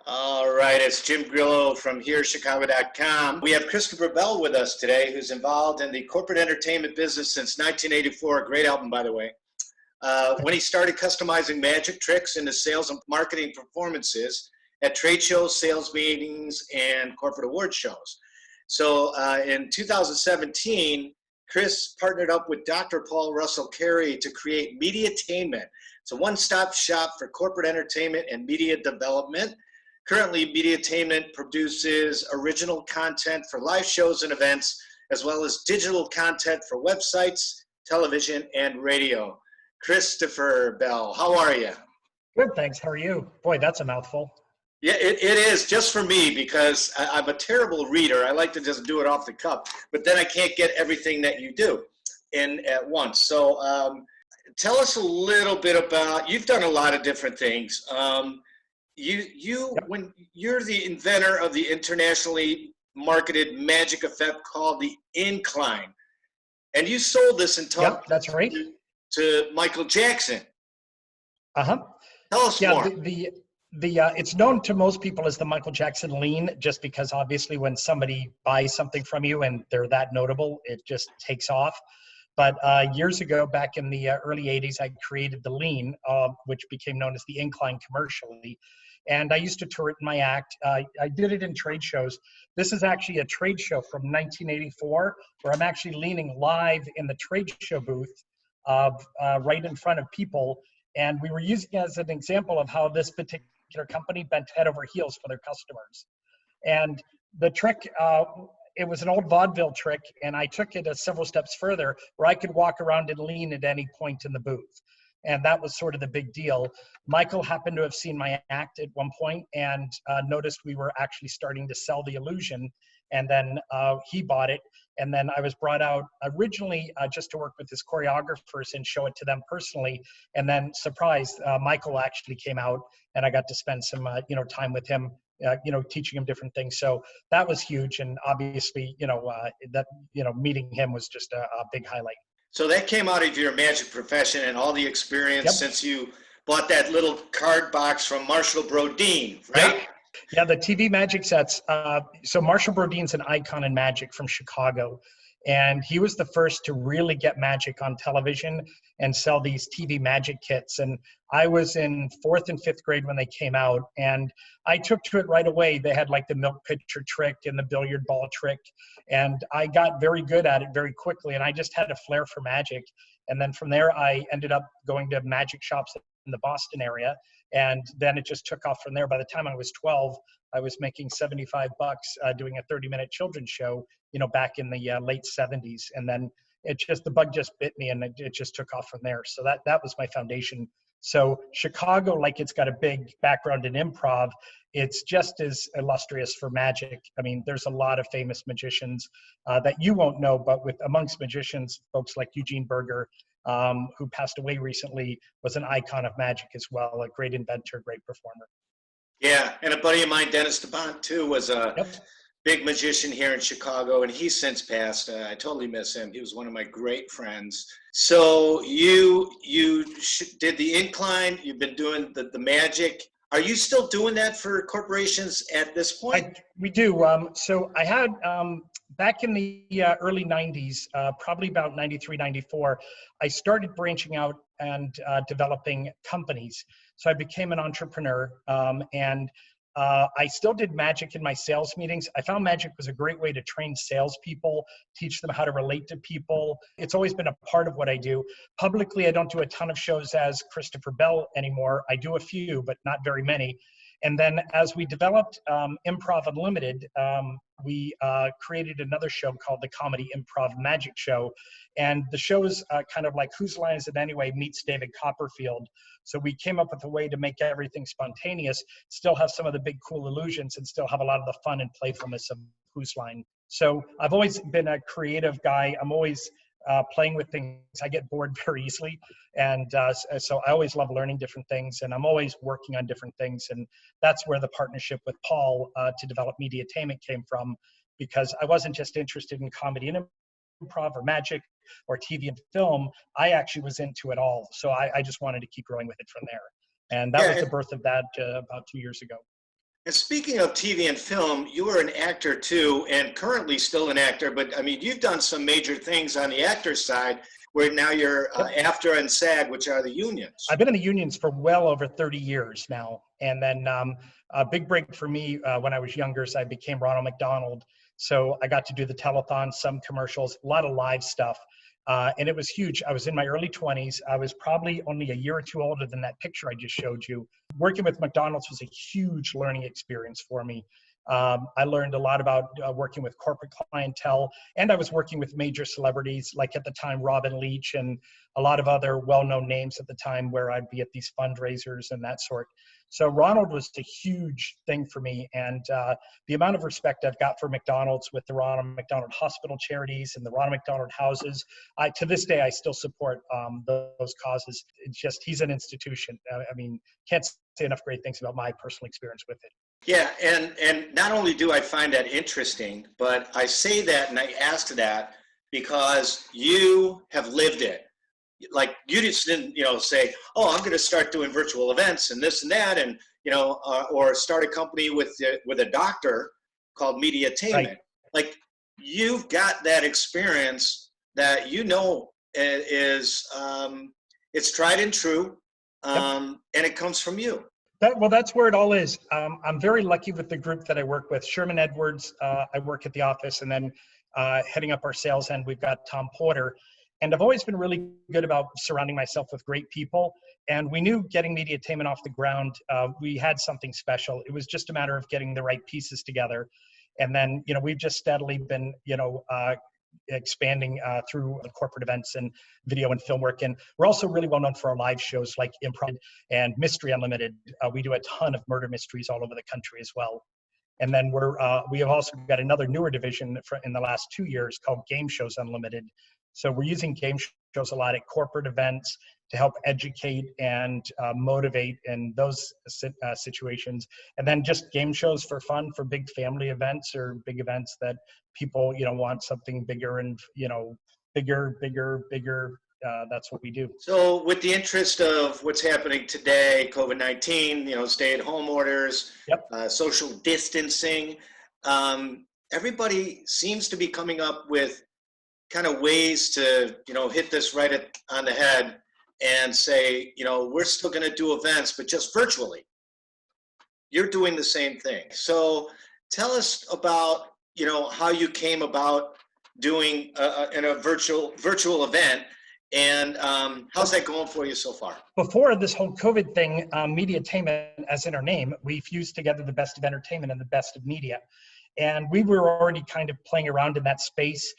All right, it's Jim Grillo from HereChicago.com. We have Christopher Bell with us today, who's involved in the corporate entertainment business since 1984. A great album, by the way. When he started customizing magic tricks into sales and marketing performances at trade shows, sales meetings, and corporate award shows. So in 2017, Chris partnered up with Dr. Paul Russell Carey to create Mediatainment. It's a one-stop shop for corporate entertainment and media development. Currently, Mediatainment produces original content for live shows and events, as well as digital content for websites, television, and radio. Christopher Bell, how are you? Good, thanks. How are you? Boy, that's a mouthful. Yeah, it is just for me because I'm a terrible reader. I like to just do it off the cuff, but then I can't get everything that you do in at once. So tell us a little bit about, you've done a lot of different things. When you're the inventor of the internationally marketed magic effect called the Incline, and you sold this and talked that's right. to Michael Jackson. Uh-huh. Tell us more. It's known to most people as the Michael Jackson lean, just because obviously when somebody buys something from you and they're that notable, it just takes off. But years ago, back in the early 80s, I created the lean, which became known as the Incline commercially. And I used to tour it in my act. I did it in trade shows. This is actually a trade show from 1984, where I'm actually leaning live in the trade show booth right in front of people. And we were using it as an example of how this particular company bent head over heels for their customers. And the trick, it was an old vaudeville trick, and I took it several steps further, where I could walk around and lean at any point in the booth. And that was sort of the big deal. Michael happened to have seen my act at one point and noticed we were actually starting to sell the illusion. And then he bought it. And then I was brought out originally just to work with his choreographers and show it to them personally. And then surprised, Michael actually came out and I got to spend some time with him, teaching him different things. So that was huge. And obviously, meeting him was just a big highlight. So that came out of your magic profession and all the experience since you bought that little card box from Marshall Brodeen, right? Yeah, the TV magic sets. So Marshall Brodeen's an icon in magic from Chicago. And he was the first to really get magic on television and sell these TV magic kits. And I was in 4th and 5th grade when they came out. And I took to it right away. They had like the milk pitcher trick and the billiard ball trick. And I got very good at it very quickly. And I just had a flair for magic. And then from there, I ended up going to magic shops in the Boston area. And then it just took off from there. By the time I was 12, I was making $75 doing a 30-minute children's show, back in the late 70s. And then the bug just bit me and it just took off from there. So that was my foundation. So Chicago, like it's got a big background in improv, it's just as illustrious for magic. I mean, there's a lot of famous magicians that you won't know, but amongst magicians, folks like Eugene Berger, who passed away recently, was an icon of magic as well, a great inventor, great performer. Yeah, and a buddy of mine, Dennis DeBont, too, was a big magician here in Chicago, and he's since passed. I totally miss him. He was one of my great friends. So you did the Incline. You've been doing the magic. Are you still doing that for corporations at this point? We do. So I had, back in the early 90s, probably about 93, 94, I started branching out and developing companies. So I became an entrepreneur, and I still did magic in my sales meetings. I found magic was a great way to train salespeople, teach them how to relate to people. It's always been a part of what I do. Publicly, I don't do a ton of shows as Christopher Bell anymore. I do a few, but not very many. And then as we developed Improv Unlimited, we created another show called the Comedy Improv Magic Show. And the show is kind of like Whose Line Is It Anyway meets David Copperfield. So we came up with a way to make everything spontaneous, still have some of the big cool illusions, and still have a lot of the fun and playfulness of Whose Line. So I've always been a creative guy. I'm always playing with things. I get bored very easily. And so I always love learning different things, and I'm always working on different things. And that's where the partnership with Paul to develop Mediatainment came from, because I wasn't just interested in comedy and improv or magic or TV and film. I actually was into it all. So I just wanted to keep growing with it from there. And that was the birth of that about 2 years ago. And speaking of TV and film, you were an actor too, and currently still an actor, but I mean, you've done some major things on the actor side where now you're Yep. AFTRA and SAG, which are the unions. I've been in the unions for well over 30 years now. And then a big break for me when I was younger is I became Ronald McDonald. So I got to do the telethon, some commercials, a lot of live stuff. And it was huge. I was in my early 20s. I was probably only a year or two older than that picture I just showed you. Working with McDonald's was a huge learning experience for me. I learned a lot about working with corporate clientele, and I was working with major celebrities, like at the time, Robin Leach and a lot of other well-known names at the time where I'd be at these fundraisers and that sort. So Ronald was a huge thing for me, and the amount of respect I've got for McDonald's with the Ronald McDonald Hospital charities and the Ronald McDonald houses, to this day, I still support those causes. It's just, he's an institution. I mean, can't say enough great things about my personal experience with it. Yeah, and not only do I find that interesting, but I say that and I ask that because you have lived it. Like, you just didn't, say, oh, I'm going to start doing virtual events and this and that, and or start a company with a doctor called Mediatainment. Right. Like, you've got that experience that is it's tried and true, and it comes from you. That's where it all is. I'm very lucky with the group that I work with. Sherman Edwards, I work at the office, and then heading up our sales end, we've got Tom Porter. And I've always been really good about surrounding myself with great people. And we knew getting Mediatainment off the ground, we had something special. It was just a matter of getting the right pieces together. And then, we've just steadily been, expanding through corporate events and video and film work. And we're also really well known for our live shows like Improv and Mystery Unlimited. We do a ton of murder mysteries all over the country as well. And then we have also got another newer division in the last 2 years called Game Shows Unlimited. So we're using game shows a lot at corporate events to help educate and motivate in those situations. And then just game shows for fun for big family events or big events that people, want something bigger and, bigger. That's what we do. So with the interest of what's happening today, COVID-19, stay-at-home orders, social distancing, everybody seems to be coming up with kind of ways to, hit this right on the head and say, we're still going to do events, but just virtually. You're doing the same thing. So tell us about, how you came about doing in a virtual event, and how's that going for you so far? Before this whole COVID thing, Mediatainment, as in our name, we fused together the best of entertainment and the best of media. And we were already kind of playing around in that space,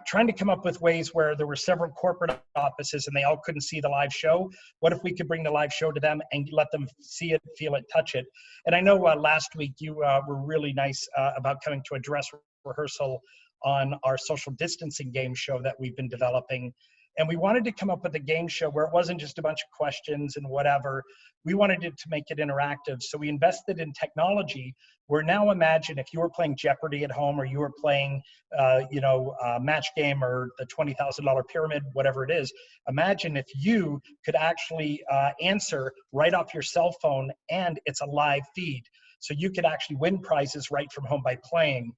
trying to come up with ways where there were several corporate offices and they all couldn't see the live show. What if we could bring the live show to them and let them see it, feel it, touch it? And I know last week you were really nice about coming to a dress rehearsal on our social distancing game show that we've been developing. And we wanted to come up with a game show where it wasn't just a bunch of questions and whatever. We wanted it to make it interactive. So we invested in technology where now imagine if you were playing Jeopardy at home or you were playing, Match Game or the $20,000 pyramid, whatever it is. Imagine if you could actually answer right off your cell phone and it's a live feed. So you could actually win prizes right from home by playing.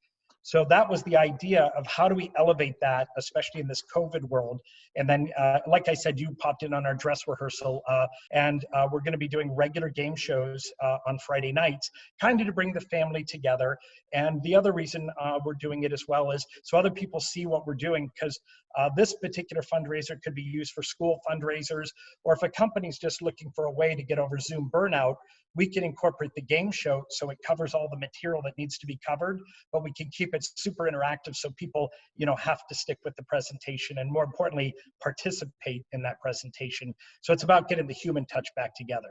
So that was the idea of how do we elevate that, especially in this COVID world. And then, like I said, you popped in on our dress rehearsal, and we're going to be doing regular game shows on Friday nights, kind of to bring the family together. And the other reason we're doing it as well is so other people see what we're doing, because this particular fundraiser could be used for school fundraisers, or if a company's just looking for a way to get over Zoom burnout, we can incorporate the game show so it covers all the material that needs to be covered, but we can keep it super interactive so people, have to stick with the presentation and more importantly, participate in that presentation. So it's about getting the human touch back together.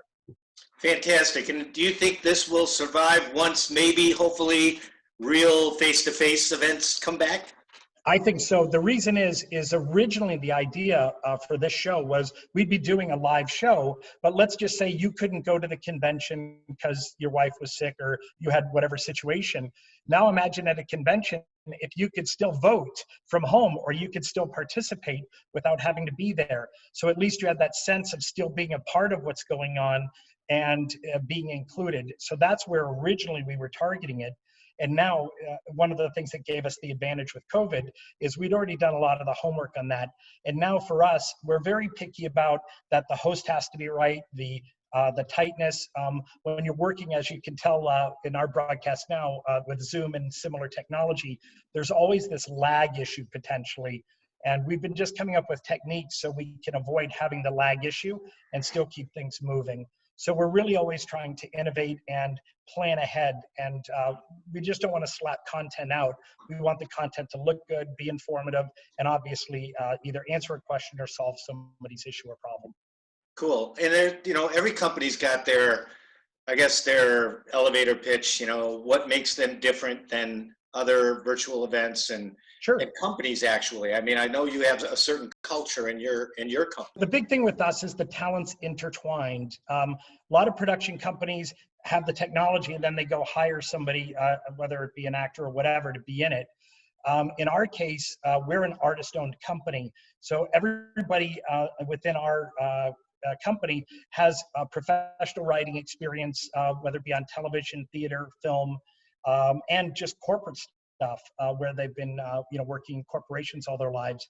Fantastic. And do you think this will survive once maybe, hopefully, real face-to-face events come back? I think so. The reason is originally the idea for this show was we'd be doing a live show, but let's just say you couldn't go to the convention because your wife was sick or you had whatever situation. Now imagine at a convention, if you could still vote from home or you could still participate without having to be there. So at least you had that sense of still being a part of what's going on. and being included. So that's where originally we were targeting it. And now one of the things that gave us the advantage with COVID is we'd already done a lot of the homework on that. And now for us, we're very picky about that the host has to be right, the tightness. When you're working, as you can tell in our broadcast now with Zoom and similar technology, there's always this lag issue potentially. And we've been just coming up with techniques so we can avoid having the lag issue and still keep things moving. So we're really always trying to innovate and plan ahead. And we just don't want to slap content out. We want the content to look good, be informative, and obviously either answer a question or solve somebody's issue or problem. Cool. And there, you know, every company's got their, I guess, their elevator pitch, you know, what makes them different than other virtual events and, Sure. and companies actually. I mean, I know you have a certain culture in your company. The big thing with us is the talents intertwined. A lot of production companies have the technology and then they go hire somebody, whether it be an actor or whatever, to be in it. In our case, we're an artist-owned company. So everybody within our company has professional writing experience, whether it be on television, theater, film, and just corporate stuff where they've been working in corporations all their lives.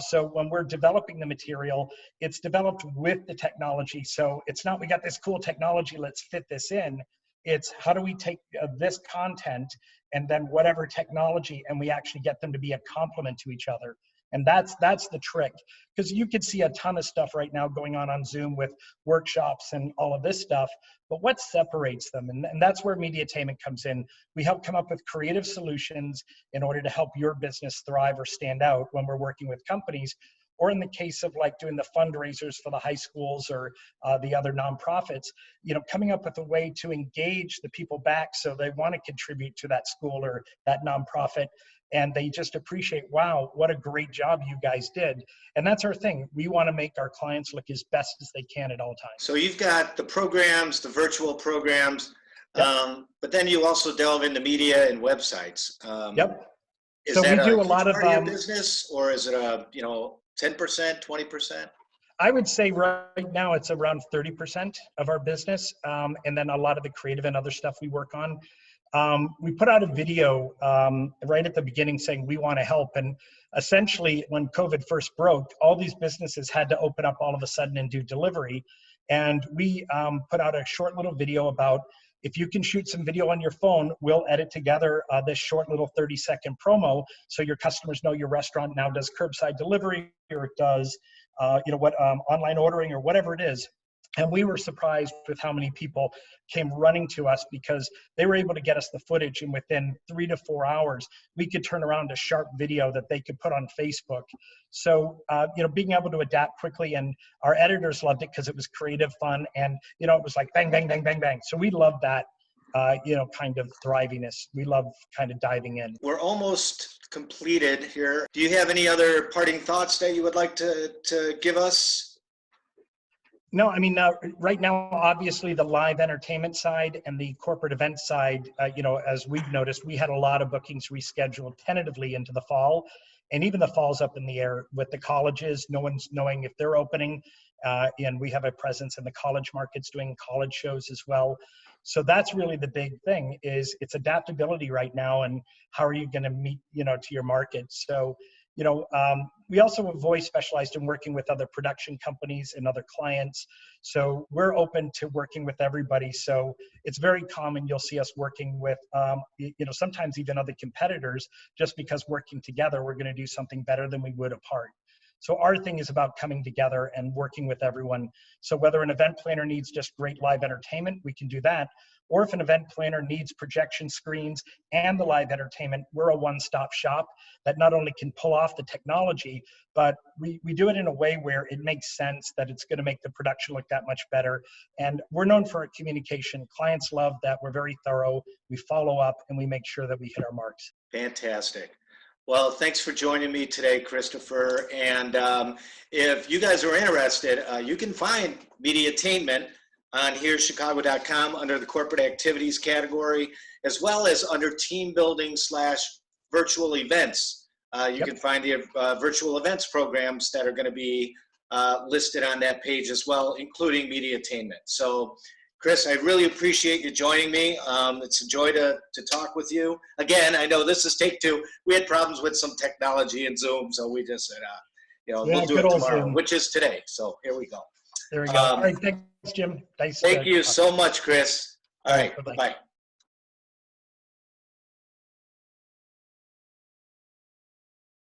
So when we're developing the material, it's developed with the technology. So it's not, we got this cool technology, let's fit this in. It's how do we take this content and then whatever technology, and we actually get them to be a complement to each other. And that's the trick, because you could see a ton of stuff right now going on Zoom with workshops and all of this stuff, but what separates them? And that's where Mediatainment comes in. We help come up with creative solutions in order to help your business thrive or stand out when we're working with companies, or in the case of like doing the fundraisers for the high schools or the other nonprofits, you know, coming up with a way to engage the people back so they want to contribute to that school or that nonprofit. And they just appreciate, wow, what a great job you guys did. And that's our thing. We want to make our clients look as best as they can at all times. So you've got the programs, the virtual programs, Yep. but then you also delve into media and websites. Yep. Is So that we do a huge lot of part your business, or is it 10%, 20%? I would say right now it's around 30% of our business. And then a lot of the creative and other stuff we work on. We put out a video right at the beginning saying we want to help. And essentially when COVID first broke, all these businesses had to open up all of a sudden and do delivery. And we put out a short little video about, if you can shoot some video on your phone, we'll edit together this short little 30-second promo so your customers know your restaurant now does curbside delivery, or it does online ordering or whatever it is. And we were surprised with how many people came running to us because they were able to get us the footage, and within 3 to 4 hours, we could turn around a sharp video that they could put on Facebook. So, being able to adapt quickly, and our editors loved it because it was creative, fun, and, it was like bang, bang, bang, bang, bang. So we love that, kind of thriviness. We love kind of diving in. We're almost completed here. Do you have any other parting thoughts that you would like to give us? No, I mean, right now, obviously the live entertainment side and the corporate event side, as we've noticed, we had a lot of bookings rescheduled tentatively into the fall, and even the fall's up in the air with the colleges. No one's knowing if they're opening, and we have a presence in the college markets doing college shows as well. So that's really the big thing, is it's adaptability right now, and how are you going to meet, to your market. So, we also have always specialized in working with other production companies and other clients. So we're open to working with everybody. So it's very common you'll see us working with, sometimes even other competitors, just because working together, we're going to do something better than we would apart. So our thing is about coming together and working with everyone. So whether an event planner needs just great live entertainment, we can do that. Or if an event planner needs projection screens and the live entertainment, we're a one-stop shop that not only can pull off the technology, but we do it in a way where it makes sense, that it's going to make the production look that much better. And we're known for our communication. Clients love that. We're very thorough. We follow up, and we make sure that we hit our marks. Fantastic. Well, thanks for joining me today, Christopher. And if you guys are interested, you can find Mediatainment on herechicago.com under the corporate activities category, as well as under team building / virtual events. You can find the virtual events programs that are going to be listed on that page as well, including Mediatainment. So Chris, I really appreciate you joining me. It's a joy to talk with you. Again, I know this is take two. We had problems with some technology and Zoom, so we just said, we'll do it tomorrow, which is today. So here we go. There we go. All right, thanks, Jim. Thanks. Thank you so much, Chris. All right, bye-bye. bye-bye.